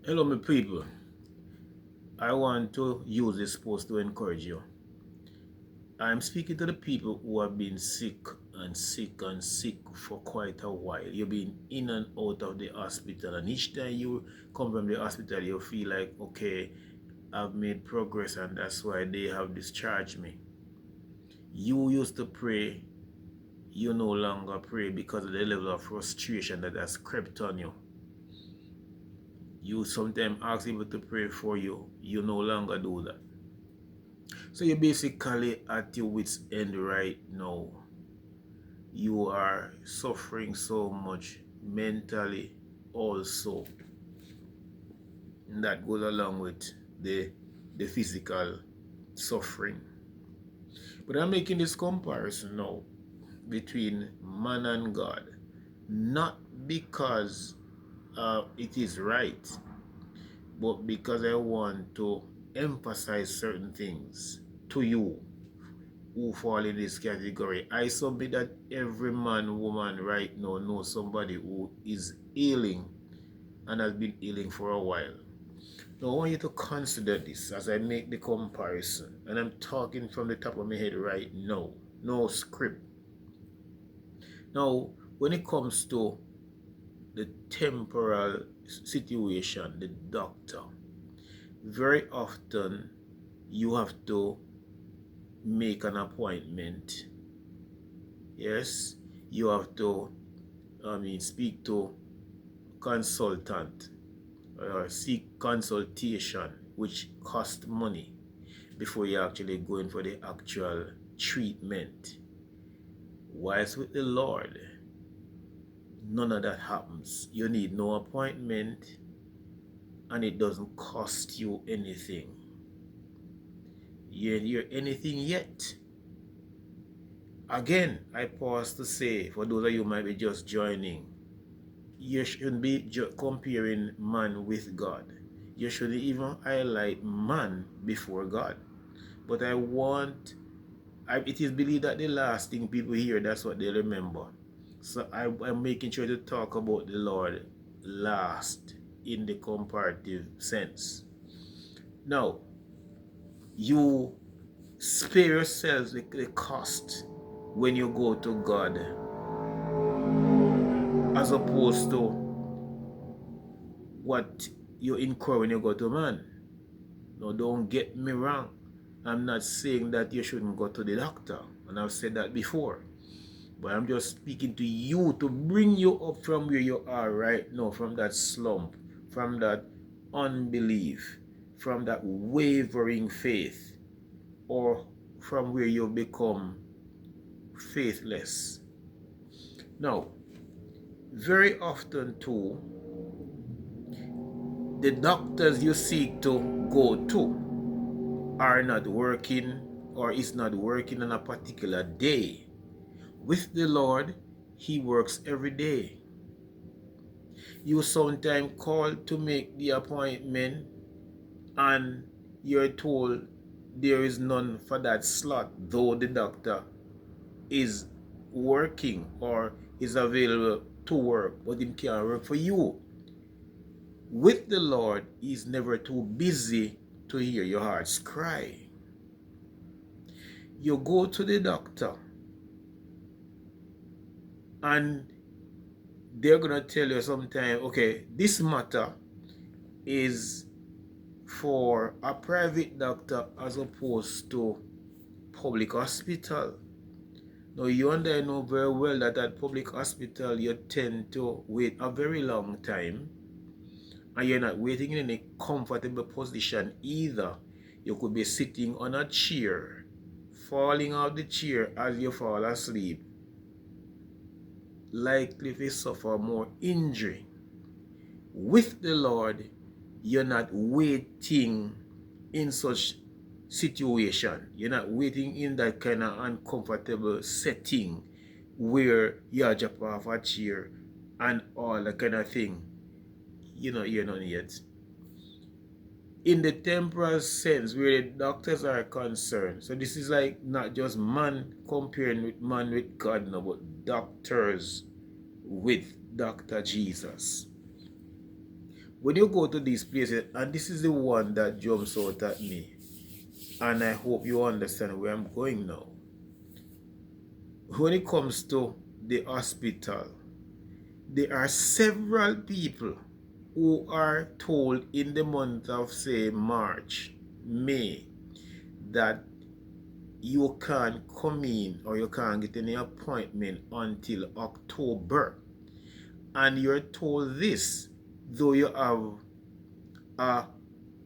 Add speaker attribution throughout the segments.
Speaker 1: Hello, my people. I want to use this post to encourage you. I'm speaking to the people who have been sick and sick and sick for quite a while. You've been in and out of the hospital, and each time you come from the hospital, you feel like, okay, I've made progress, and that's why they have discharged me. You used to pray, you no longer pray because of the level of frustration that has crept on you. You sometimes ask people to pray for you, you no longer do that. So you're basically at your wit's end right now. You are suffering so much mentally also. And that goes along with the physical suffering. But I'm making this comparison now between man and God. Not because it is right, but because I want to emphasize certain things to you who fall in this category. I submit that every man, woman right now knows somebody who is ailing and has been ailing for a while. Now I want you to consider this as I make the comparison, and I'm talking from the top of my head right now, no script. Now, when it comes to the temporal situation, the doctor, very often you have to make an appointment. Yes, you have to speak to consultant or seek consultation, which cost money before you actually go in for the actual treatment. Whilst with the Lord, none of that happens. You need no appointment, and it doesn't cost you anything. You ain't hear anything yet. Again, I pause to say, for those of you who might be just joining, you shouldn't be comparing man with God. You shouldn't even highlight man before God. But it is believed that the last thing people hear, that's what they remember. So I'm making sure to talk about the Lord last in the comparative sense. Now, you spare yourselves the cost when you go to God as opposed to what you incur when you go to man. Now, don't get me wrong. I'm not saying that you shouldn't go to the doctor, and I've said that before. But I'm just speaking to you to bring you up from where you are right now, from that slump, from that unbelief, from that wavering faith, or from where you become faithless. Now, very often too, the doctors you seek to go to are not working or is not working on a particular day. With the Lord, He works every day. You sometimes call to make the appointment and you're told there is none for that slot, though the doctor is working or is available to work, but he can't work for you. With the Lord, He's never too busy to hear your heart's cry. You go to the doctor and they're going to tell you sometime, okay, this matter is for a private doctor as opposed to public hospital. Now you and I know very well that at public hospital you tend to wait a very long time, and you're not waiting in any comfortable position either. You could be sitting on a chair, falling off the chair as you fall asleep, likely to suffer more injury. With the Lord, you're not waiting in such situation. You're not waiting in that kind of uncomfortable setting where you jump off a chair and all that kind of thing. You're not yet. In the temporal sense where the doctors are concerned, so this is like not just man comparing with man with God, no, but doctors with Dr. Jesus. When you go to these places, and this is the one that jumps out at me, and I hope you understand where I'm going now. When it comes to the hospital, there are several people who are told in the month of, say, March, May, that you can't come in or you can't get any appointment until October. And you're told this, though you have a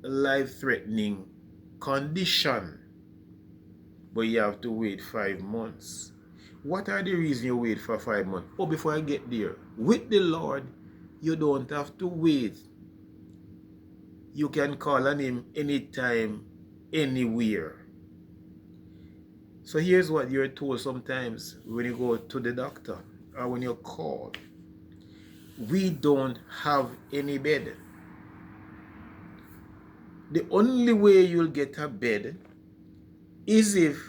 Speaker 1: life-threatening condition, but you have to wait 5 months. What are the reasons you wait for 5 months? Oh, before I get there, with the Lord, you don't have to wait. You can call on Him anytime, anywhere. So here's what you're told sometimes when you go to the doctor or when you call. We don't have any bed. The only way you'll get a bed is if,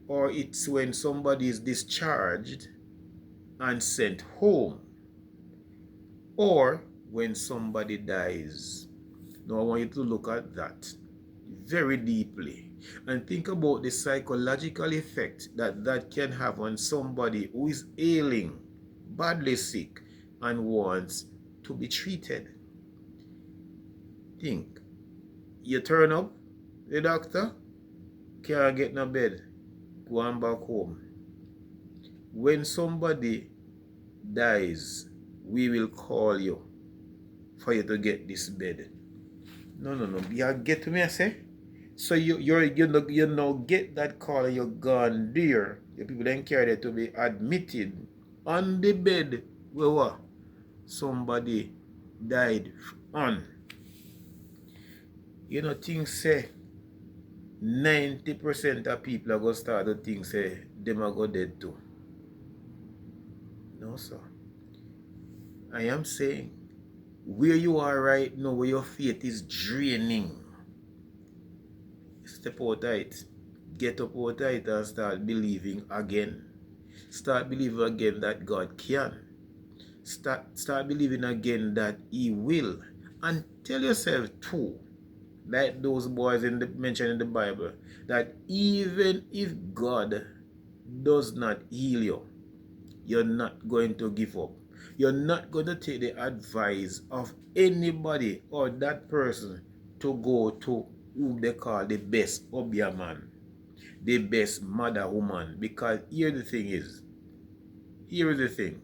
Speaker 1: or it's when somebody is discharged and sent home, or when somebody dies. Now I want you to look at that very deeply and think about the psychological effect that that can have on somebody who is ailing, badly sick, and wants to be treated. Think, you turn up, the doctor can't get no bed, going back home. When somebody dies, we will call you for you to get this bed. No. You get to me, I say? So you now get that call and you're gone there. The people then carry there to be admitted on the bed where what? Somebody died on. You know, things say 90% of people are going to start to think say them are going dead too. No, sir. I am saying where you are right now, where your faith is draining, step out of it. Get up out of it and start believing again. Start believing again that God can. Start believing again that He will. And tell yourself too, like those boys mentioned in the Bible, that even if God does not heal you, you're not going to give up. You're not going to take the advice of anybody or that person to go to whom they call the best Obia man, the best mother woman. Because here is the thing,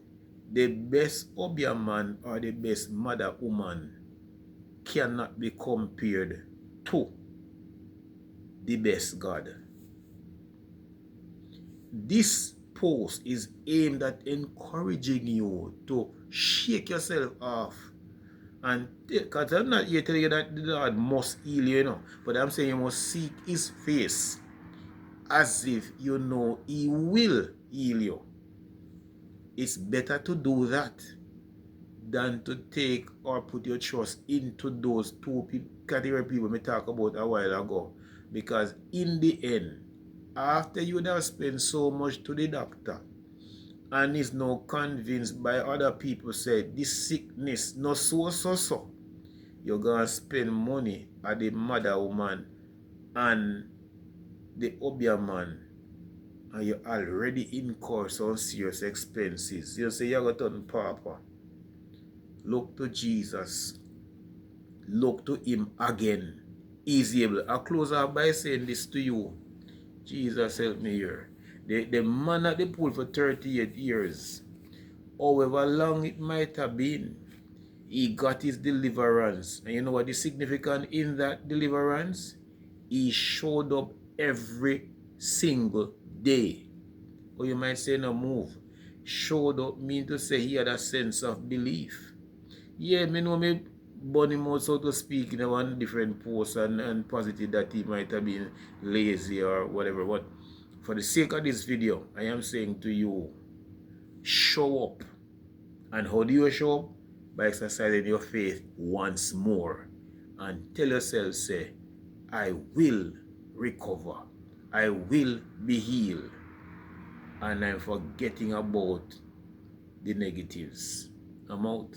Speaker 1: the best Obia man or the best mother woman cannot be compared to the best God. This post is aimed at encouraging you to shake yourself off. And because I'm not here telling you that the Lord must heal you, but I'm saying you must seek His face as if you know He will heal you. It's better to do that than to take or put your trust into those two category of people we talked about a while ago. Because in the end, after you would have spent so much to the doctor and is now convinced by other people say this sickness no so, you're gonna spend money at the mother woman and the Obia man, and you already incur some serious expenses. You say you're going to turn papa. Look to Jesus. Look to Him again. He's able. I'll close out by saying this to you. Jesus, help me here. The man at the pool for 38 years, however long it might have been, he got his deliverance. And you know what is significant in that deliverance? He showed up every single day. Or you might say no move. Showed up mean to say he had a sense of belief. Yeah, me know me bunny mouth, so to speak, in one different post and positive that he might have been lazy or whatever. But for the sake of this video, I am saying to you, show up. And how do you show up? By exercising your faith once more. And tell yourself, say, I will recover. I will be healed. And I'm forgetting about the negatives. I'm out.